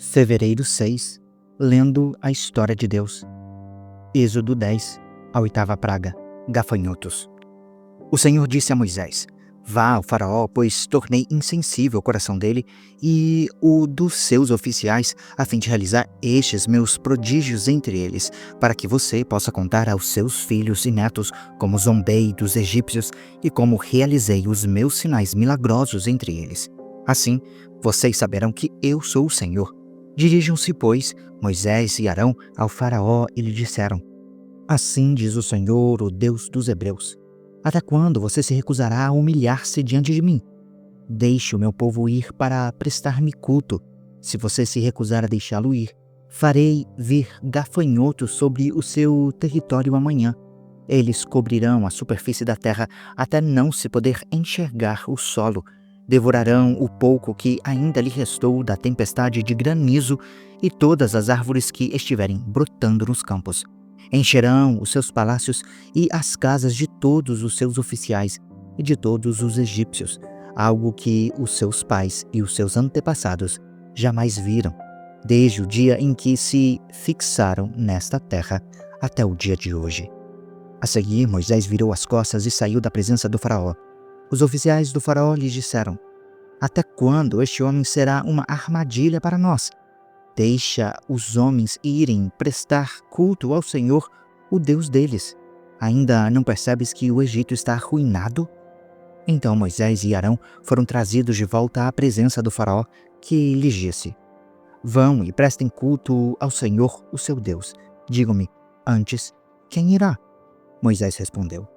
Fevereiro 6, lendo a história de Deus. Êxodo 10, a oitava praga, gafanhotos. O Senhor disse a Moisés: Vá ao faraó, pois tornei insensível o coração dele e o dos seus oficiais, a fim de realizar estes meus prodígios entre eles, para que você possa contar aos seus filhos e netos como zombei dos egípcios e como realizei os meus sinais milagrosos entre eles. Assim, vocês saberão que eu sou o Senhor. Dirijam-se, pois, Moisés e Arão ao faraó e lhe disseram: Assim diz o Senhor, o Deus dos Hebreus: Até quando você se recusará a humilhar-se diante de mim? Deixe o meu povo ir para prestar-me culto. Se você se recusar a deixá-lo ir, farei vir gafanhotos sobre o seu território amanhã. Eles cobrirão a superfície da terra até não se poder enxergar o solo. Devorarão o pouco que ainda lhe restou da tempestade de granizo e todas as árvores que estiverem brotando nos campos. Encherão os seus palácios e as casas de todos os seus oficiais e de todos os egípcios, algo que os seus pais e os seus antepassados jamais viram, desde o dia em que se fixaram nesta terra até o dia de hoje. A seguir, Moisés virou as costas e saiu da presença do faraó. Os oficiais do faraó lhe disseram: Até quando este homem será uma armadilha para nós? Deixa os homens irem prestar culto ao Senhor, o Deus deles. Ainda não percebes que o Egito está arruinado? Então Moisés e Arão foram trazidos de volta à presença do faraó, que lhes disse: Vão e prestem culto ao Senhor, o seu Deus. Digam-me, antes, quem irá? Moisés respondeu: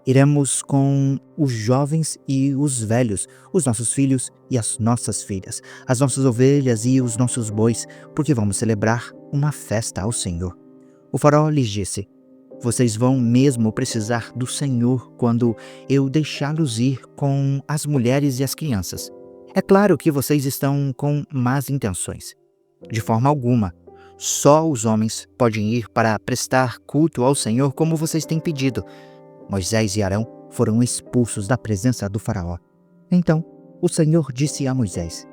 Iremos com os jovens e os velhos, os nossos filhos e as nossas filhas, as nossas ovelhas e os nossos bois, porque vamos celebrar uma festa ao Senhor. O faraó lhes disse: Vocês vão mesmo precisar do Senhor quando eu deixá-los ir com as mulheres e as crianças. É claro que vocês estão com más intenções. De forma alguma. Só os homens podem ir para prestar culto ao Senhor como vocês têm pedido. Moisés e Arão foram expulsos da presença do faraó. Então o Senhor disse a Moisés: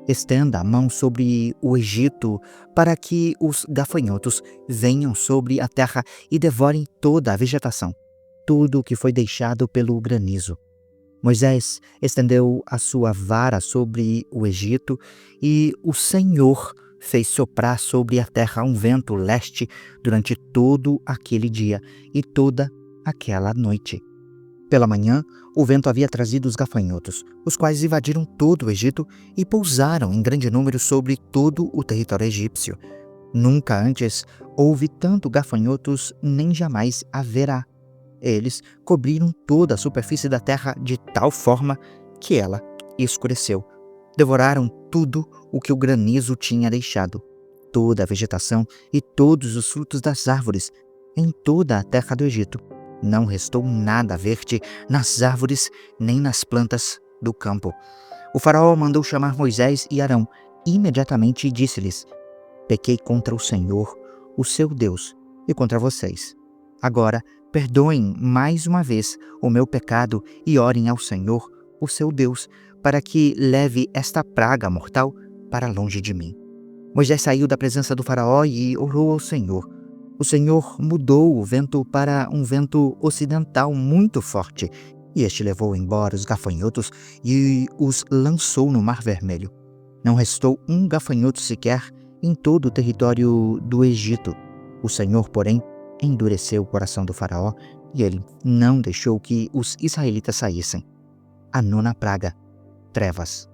Estenda a mão sobre o Egito para que os gafanhotos venham sobre a terra e devorem toda a vegetação, tudo o que foi deixado pelo granizo. Moisés estendeu a sua vara sobre o Egito e o Senhor fez soprar sobre a terra um vento leste durante todo aquele dia e toda aquela noite. Pela manhã, o vento havia trazido os gafanhotos, os quais invadiram todo o Egito e pousaram em grande número sobre todo o território egípcio. Nunca antes houve tanto gafanhotos, nem jamais haverá. Eles cobriram toda a superfície da terra de tal forma que ela escureceu. Devoraram tudo o que o granizo tinha deixado, toda a vegetação e todos os frutos das árvores, em toda a terra do Egito. Não restou nada verde nas árvores nem nas plantas do campo. O faraó mandou chamar Moisés e Arão imediatamente e disse-lhes: Pequei contra o Senhor, o seu Deus, e contra vocês. Agora, perdoem mais uma vez o meu pecado e orem ao Senhor, o seu Deus, para que leve esta praga mortal para longe de mim. Moisés saiu da presença do faraó e orou ao Senhor. O Senhor mudou o vento para um vento ocidental muito forte, e este levou embora os gafanhotos e os lançou no Mar Vermelho. Não restou um gafanhoto sequer em todo o território do Egito. O Senhor, porém, endureceu o coração do faraó, e ele não deixou que os israelitas saíssem. A nona praga: trevas.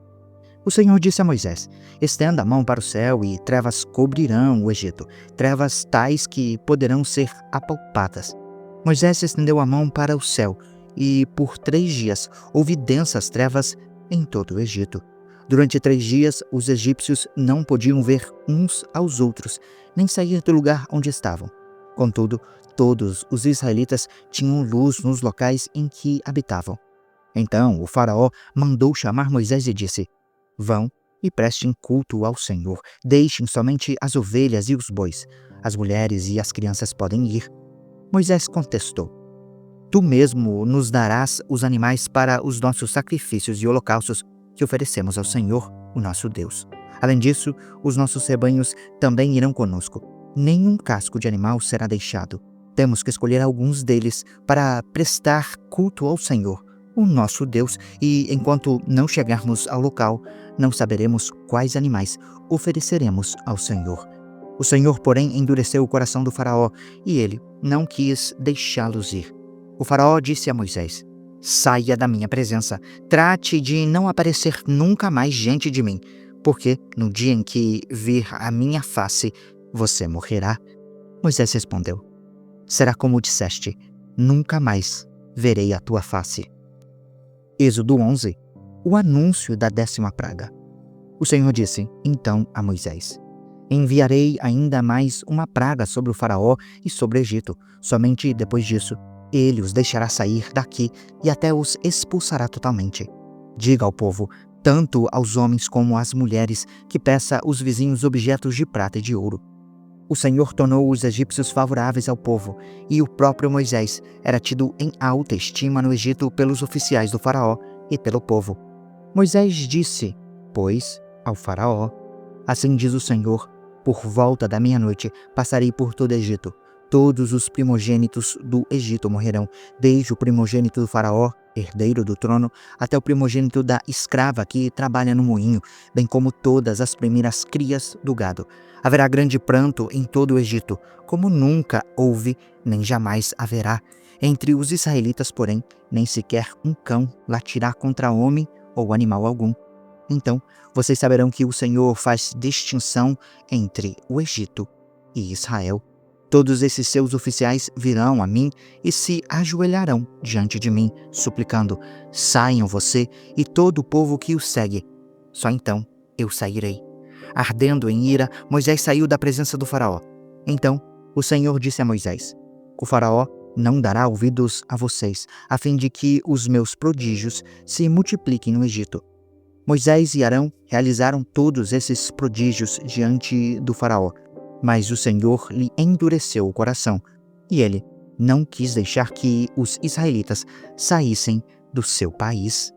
O Senhor disse a Moisés: Estenda a mão para o céu e trevas cobrirão o Egito, trevas tais que poderão ser apalpadas. Moisés estendeu a mão para o céu e por 3 dias houve densas trevas em todo o Egito. Durante 3 dias os egípcios não podiam ver uns aos outros, nem sair do lugar onde estavam. Contudo, todos os israelitas tinham luz nos locais em que habitavam. Então o faraó mandou chamar Moisés e disse: Vão e prestem culto ao Senhor. Deixem somente as ovelhas e os bois. As mulheres e as crianças podem ir. Moisés contestou: Tu mesmo nos darás os animais para os nossos sacrifícios e holocaustos que oferecemos ao Senhor, o nosso Deus. Além disso, os nossos rebanhos também irão conosco. Nenhum casco de animal será deixado. Temos que escolher alguns deles para prestar culto ao Senhor, o nosso Deus, e enquanto não chegarmos ao local, não saberemos quais animais ofereceremos ao Senhor. O Senhor, porém, endureceu o coração do faraó, e ele não quis deixá-los ir. O faraó disse a Moisés: saia da minha presença, trate de não aparecer nunca mais diante de mim, porque no dia em que vir a minha face, você morrerá. Moisés respondeu: será como disseste, nunca mais verei a tua face. Êxodo 11. O anúncio da 10ª praga. O Senhor disse então a Moisés: enviarei ainda mais uma praga sobre o faraó e sobre o Egito. Somente depois disso, ele os deixará sair daqui e até os expulsará totalmente. Diga ao povo, tanto aos homens como às mulheres, que peça os vizinhos objetos de prata e de ouro. O Senhor tornou os egípcios favoráveis ao povo, e o próprio Moisés era tido em alta estima no Egito pelos oficiais do faraó e pelo povo. Moisés disse, pois, ao faraó: assim diz o Senhor, por volta da meia-noite passarei por todo o Egito. Todos os primogênitos do Egito morrerão, desde o primogênito do faraó, herdeiro do trono, até o primogênito da escrava que trabalha no moinho, bem como todas as primeiras crias do gado. Haverá grande pranto em todo o Egito, como nunca houve, nem jamais haverá. Entre os israelitas, porém, nem sequer um cão latirá contra homem ou animal algum. Então, vocês saberão que o Senhor faz distinção entre o Egito e Israel. Todos esses seus oficiais virão a mim e se ajoelharão diante de mim, suplicando: saiam você e todo o povo que o segue. Só então eu sairei. Ardendo em ira, Moisés saiu da presença do faraó. Então o Senhor disse a Moisés: o faraó não dará ouvidos a vocês, a fim de que os meus prodígios se multipliquem no Egito. Moisés e Arão realizaram todos esses prodígios diante do faraó. Mas o Senhor lhe endureceu o coração, e ele não quis deixar que os israelitas saíssem do seu país.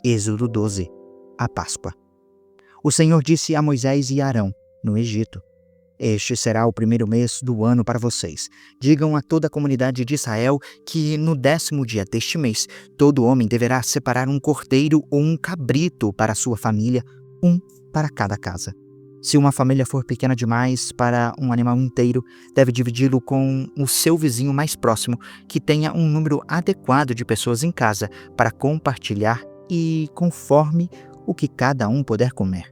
Êxodo 12. A Páscoa. O Senhor disse a Moisés e a Arão, no Egito: este será o primeiro mês do ano para vocês. Digam a toda a comunidade de Israel que no 10º dia deste mês, todo homem deverá separar um cordeiro ou um cabrito para a sua família, um para cada casa. Se uma família for pequena demais para um animal inteiro, deve dividi-lo com o seu vizinho mais próximo, que tenha um número adequado de pessoas em casa para compartilhar e conforme o que cada um puder comer.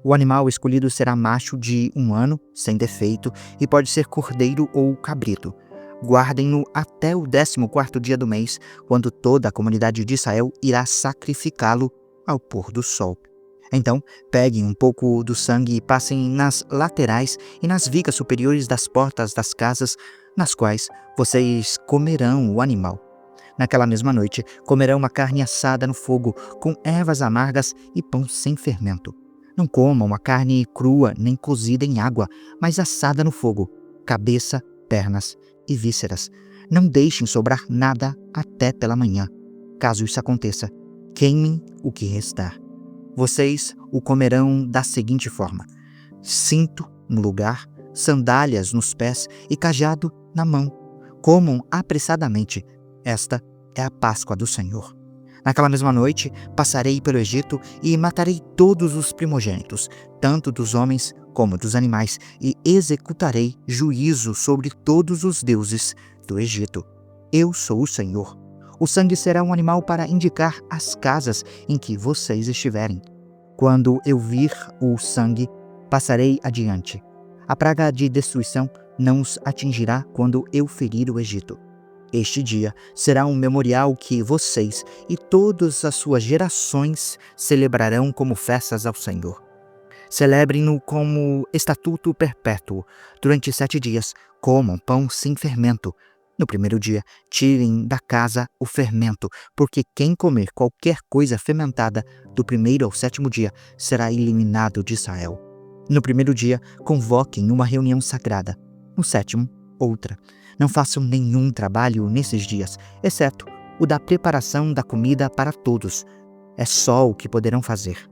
O animal escolhido será macho de 1 ano, sem defeito, e pode ser cordeiro ou cabrito. Guardem-no até o 14º dia do mês, quando toda a comunidade de Israel irá sacrificá-lo ao pôr do sol. Então, peguem um pouco do sangue e passem nas laterais e nas vigas superiores das portas das casas, nas quais vocês comerão o animal. Naquela mesma noite, comerão uma carne assada no fogo, com ervas amargas e pão sem fermento. Não comam uma carne crua nem cozida em água, mas assada no fogo, cabeça, pernas e vísceras. Não deixem sobrar nada até pela manhã. Caso isso aconteça, queimem o que restar. Vocês o comerão da seguinte forma: cinto no lugar, sandálias nos pés e cajado na mão. Comam apressadamente. Esta é a Páscoa do Senhor. Naquela mesma noite, passarei pelo Egito e matarei todos os primogênitos, tanto dos homens como dos animais, e executarei juízo sobre todos os deuses do Egito. Eu sou o Senhor. O sangue será um animal para indicar as casas em que vocês estiverem. Quando eu vir o sangue, passarei adiante. A praga de destruição não os atingirá quando eu ferir o Egito. Este dia será um memorial que vocês e todas as suas gerações celebrarão como festas ao Senhor. Celebrem-no como estatuto perpétuo. Durante 7 dias, comam pão sem fermento. No primeiro dia, tirem da casa o fermento, porque quem comer qualquer coisa fermentada do 1º ao 7º dia será eliminado de Israel. No primeiro dia, convoquem uma reunião sagrada. No 7º, outra. Não façam nenhum trabalho nesses dias, exceto o da preparação da comida para todos. É só o que poderão fazer.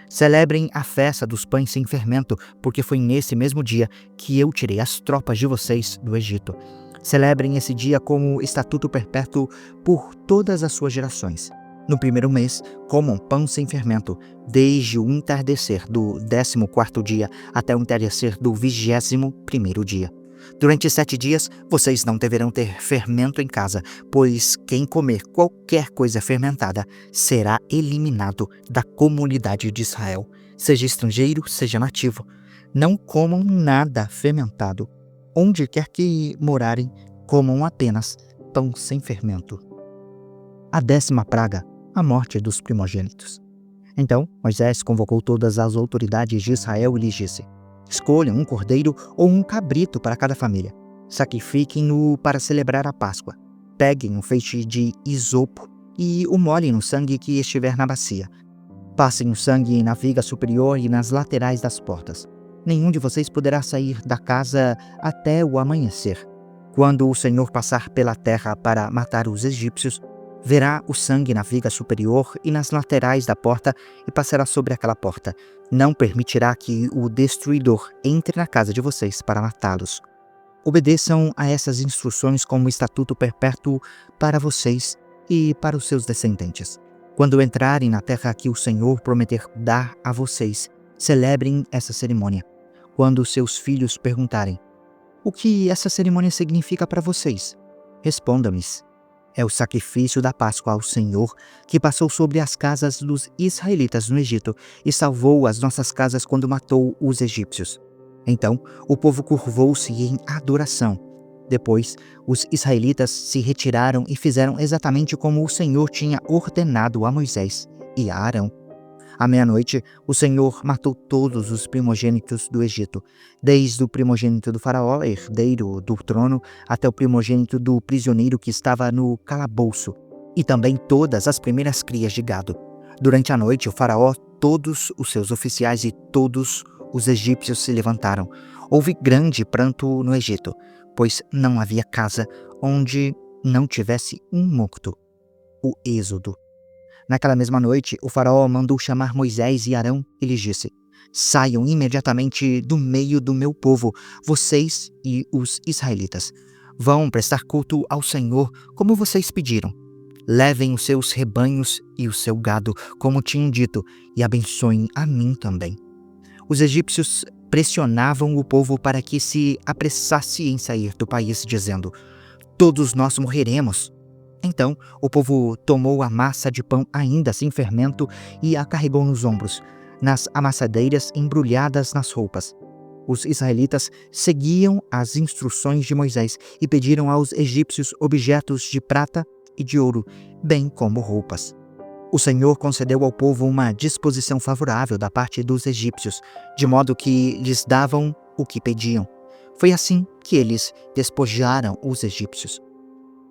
Celebrem a festa dos pães sem fermento, porque foi nesse mesmo dia que eu tirei as tropas de vocês do Egito. Celebrem esse dia como estatuto perpétuo por todas as suas gerações. No primeiro mês, comam pão sem fermento, desde o entardecer do 14º dia até o entardecer do 21º dia. Durante 7 dias, vocês não deverão ter fermento em casa, pois quem comer qualquer coisa fermentada será eliminado da comunidade de Israel, seja estrangeiro, seja nativo. Não comam nada fermentado. Onde quer que morarem, comam apenas pão sem fermento. A 10ª praga, a morte dos primogênitos. Então Moisés convocou todas as autoridades de Israel e lhes disse: escolham um cordeiro ou um cabrito para cada família. Sacrifiquem-no para celebrar a Páscoa. Peguem um feixe de isopo e o molhem no sangue que estiver na bacia. Passem o sangue na viga superior e nas laterais das portas. Nenhum de vocês poderá sair da casa até o amanhecer. Quando o Senhor passar pela terra para matar os egípcios, verá o sangue na viga superior e nas laterais da porta e passará sobre aquela porta. Não permitirá que o destruidor entre na casa de vocês para matá-los. Obedeçam a essas instruções como estatuto perpétuo para vocês e para os seus descendentes. Quando entrarem na terra que o Senhor prometer dar a vocês, celebrem essa cerimônia. Quando seus filhos perguntarem: o que essa cerimônia significa para vocês? Respondam-lhes: é o sacrifício da Páscoa ao Senhor, que passou sobre as casas dos israelitas no Egito e salvou as nossas casas quando matou os egípcios. Então o povo curvou-se em adoração. Depois, os israelitas se retiraram e fizeram exatamente como o Senhor tinha ordenado a Moisés e a Arão. À meia-noite, o Senhor matou todos os primogênitos do Egito, desde o primogênito do faraó, herdeiro do trono, até o primogênito do prisioneiro que estava no calabouço, e também todas as primeiras crias de gado. Durante a noite, o faraó, todos os seus oficiais e todos os egípcios se levantaram. Houve grande pranto no Egito, pois não havia casa onde não tivesse um morto. O Êxodo. Naquela mesma noite, o faraó mandou chamar Moisés e Arão e lhes disse: saiam imediatamente do meio do meu povo, vocês e os israelitas. Vão prestar culto ao Senhor, como vocês pediram. Levem os seus rebanhos e o seu gado, como tinham dito, e abençoem a mim também. Os egípcios pressionavam o povo para que se apressasse em sair do país, dizendo: todos nós morreremos. Então o povo tomou a massa de pão ainda sem fermento e a carregou nos ombros, nas amassadeiras embrulhadas nas roupas. Os israelitas seguiam as instruções de Moisés e pediram aos egípcios objetos de prata e de ouro, bem como roupas. O Senhor concedeu ao povo uma disposição favorável da parte dos egípcios, de modo que lhes davam o que pediam. Foi assim que eles despojaram os egípcios.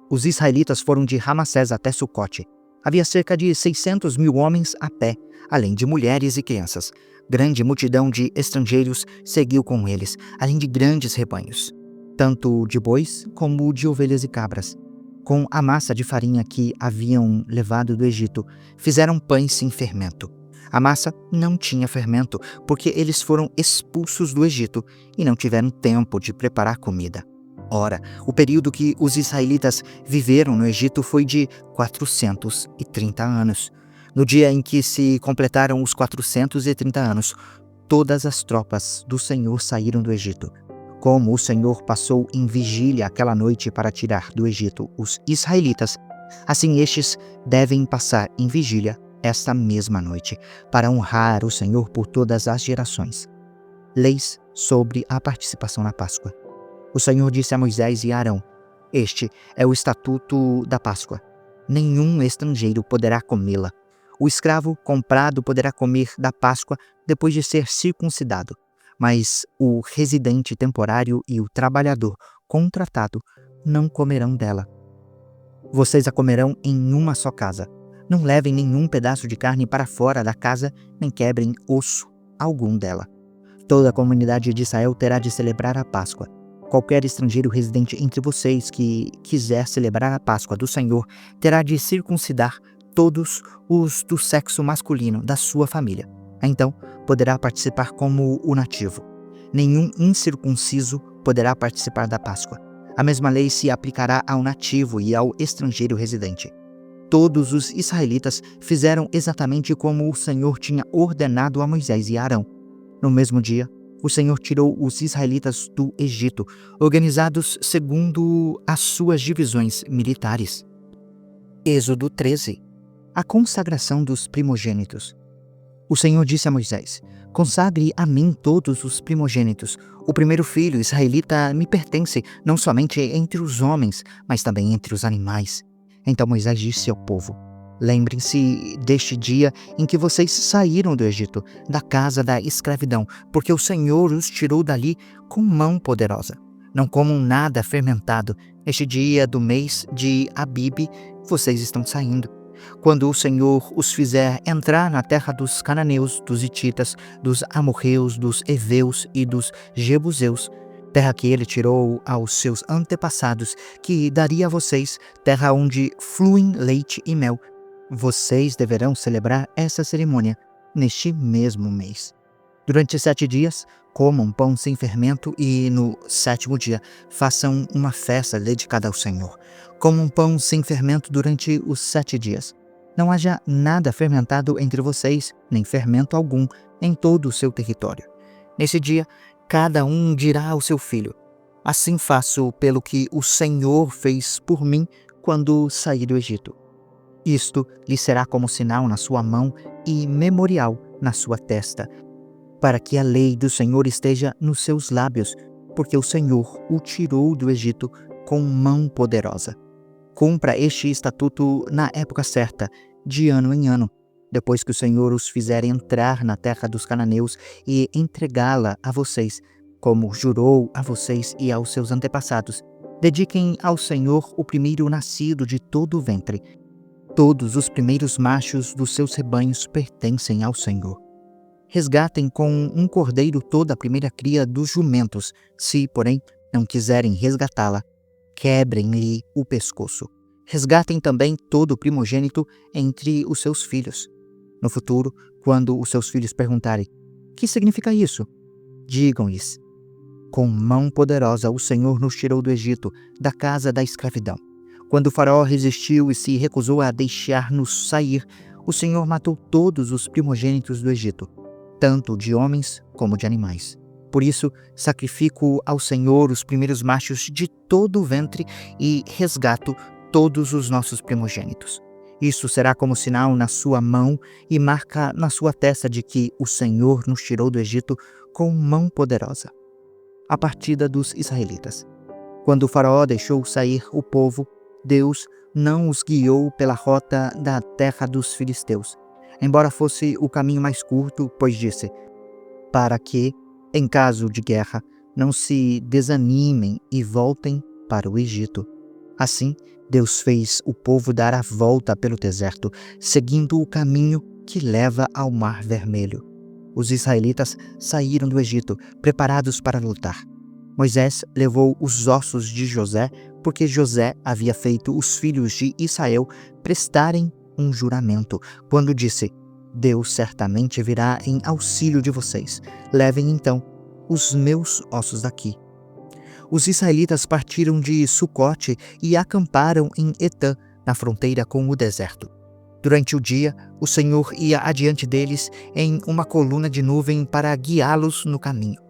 Os israelitas foram de Ramassés até Sucote. Havia cerca de 600 mil homens a pé, além de mulheres e crianças. Grande multidão de estrangeiros seguiu com eles, além de grandes rebanhos, tanto de bois como de ovelhas e cabras. Com a massa de farinha que haviam levado do Egito, fizeram pães sem fermento. A massa não tinha fermento, porque eles foram expulsos do Egito e não tiveram tempo de preparar comida. Ora, o período que os israelitas viveram no Egito foi de 430 anos. No dia em que se completaram os 430 anos, todas as tropas do Senhor saíram do Egito. Como o Senhor passou em vigília aquela noite para tirar do Egito os israelitas, assim estes devem passar em vigília esta mesma noite, para honrar o Senhor por todas as gerações. Leis sobre a participação na Páscoa. O Senhor disse a Moisés e a Arão: este é o estatuto da Páscoa. Nenhum estrangeiro poderá comê-la. O escravo comprado poderá comer da Páscoa depois de ser circuncidado, mas o residente temporário e o trabalhador contratado não comerão dela. Vocês a comerão em uma só casa. Não levem nenhum pedaço de carne para fora da casa, nem quebrem osso algum dela. Toda a comunidade de Israel terá de celebrar a Páscoa. Qualquer estrangeiro residente entre vocês que quiser celebrar a Páscoa do Senhor terá de circuncidar todos os do sexo masculino da sua família. Então poderá participar como o nativo. Nenhum incircunciso poderá participar da Páscoa. A mesma lei se aplicará ao nativo e ao estrangeiro residente. Todos os israelitas fizeram exatamente como o Senhor tinha ordenado a Moisés e a Arão. No mesmo dia, o Senhor tirou os israelitas do Egito, organizados segundo as suas divisões militares. Êxodo 13. A consagração dos primogênitos. O Senhor disse a Moisés: consagre a mim todos os primogênitos. O primeiro filho israelita me pertence, não somente entre os homens, mas também entre os animais. Então Moisés disse ao povo: lembrem-se deste dia em que vocês saíram do Egito, da casa da escravidão, porque o Senhor os tirou dali com mão poderosa. Não comam nada fermentado. Este dia do mês de Abibe vocês estão saindo. Quando o Senhor os fizer entrar na terra dos cananeus, dos hititas, dos amorreus, dos heveus e dos jebuseus, terra que ele tirou aos seus antepassados, que daria a vocês, terra onde fluem leite e mel, vocês deverão celebrar essa cerimônia neste mesmo mês. Durante 7 dias, comam pão sem fermento e no 7º dia façam uma festa dedicada ao Senhor. Comam pão sem fermento durante os 7 dias. Não haja nada fermentado entre vocês, nem fermento algum em todo o seu território. Nesse dia, cada um dirá ao seu filho: assim faço pelo que o Senhor fez por mim quando saí do Egito. Isto lhe será como sinal na sua mão e memorial na sua testa, para que a lei do Senhor esteja nos seus lábios, porque o Senhor o tirou do Egito com mão poderosa. Cumpra este estatuto na época certa, de ano em ano, depois que o Senhor os fizer entrar na terra dos cananeus e entregá-la a vocês, como jurou a vocês e aos seus antepassados. Dediquem ao Senhor o primeiro nascido de todo o ventre. Todos os primeiros machos dos seus rebanhos pertencem ao Senhor. Resgatem com um cordeiro toda a primeira cria dos jumentos. Se, porém, não quiserem resgatá-la, quebrem-lhe o pescoço. Resgatem também todo o primogênito entre os seus filhos. No futuro, quando os seus filhos perguntarem: que significa isso? Digam-lhes: com mão poderosa o Senhor nos tirou do Egito, da casa da escravidão. Quando o faraó resistiu e se recusou a deixar-nos sair, o Senhor matou todos os primogênitos do Egito, tanto de homens como de animais. Por isso, sacrifico ao Senhor os primeiros machos de todo o ventre e resgato todos os nossos primogênitos. Isso será como sinal na sua mão e marca na sua testa de que o Senhor nos tirou do Egito com mão poderosa. A partida dos israelitas. Quando o faraó deixou sair o povo, Deus não os guiou pela rota da terra dos filisteus, embora fosse o caminho mais curto, pois disse: para que, em caso de guerra, não se desanimem e voltem para o Egito. Assim, Deus fez o povo dar a volta pelo deserto, seguindo o caminho que leva ao Mar Vermelho. Os israelitas saíram do Egito, preparados para lutar. Moisés levou os ossos de José, porque José havia feito os filhos de Israel prestarem um juramento, quando disse: Deus certamente virá em auxílio de vocês. Levem então os meus ossos daqui. Os israelitas partiram de Sucote e acamparam em Etã, na fronteira com o deserto. Durante o dia, o Senhor ia adiante deles em uma coluna de nuvem para guiá-los no caminho.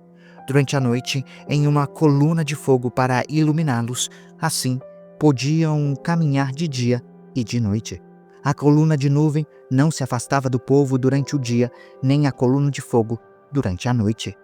Durante a noite, em uma coluna de fogo para iluminá-los. Assim, podiam caminhar de dia e de noite. A coluna de nuvem não se afastava do povo durante o dia, nem a coluna de fogo durante a noite.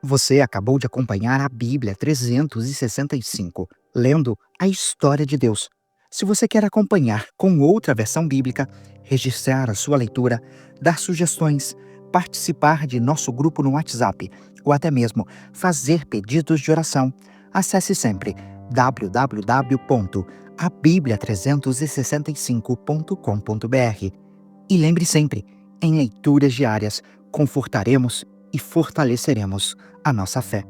Você acabou de acompanhar a Bíblia 365, lendo a história de Deus. Se você quer acompanhar com outra versão bíblica, registrar a sua leitura, dar sugestões, participar de nosso grupo no WhatsApp ou até mesmo fazer pedidos de oração, acesse sempre www.abiblia365.com.br. E lembre sempre, em leituras diárias, confortaremos e fortaleceremos a nossa fé.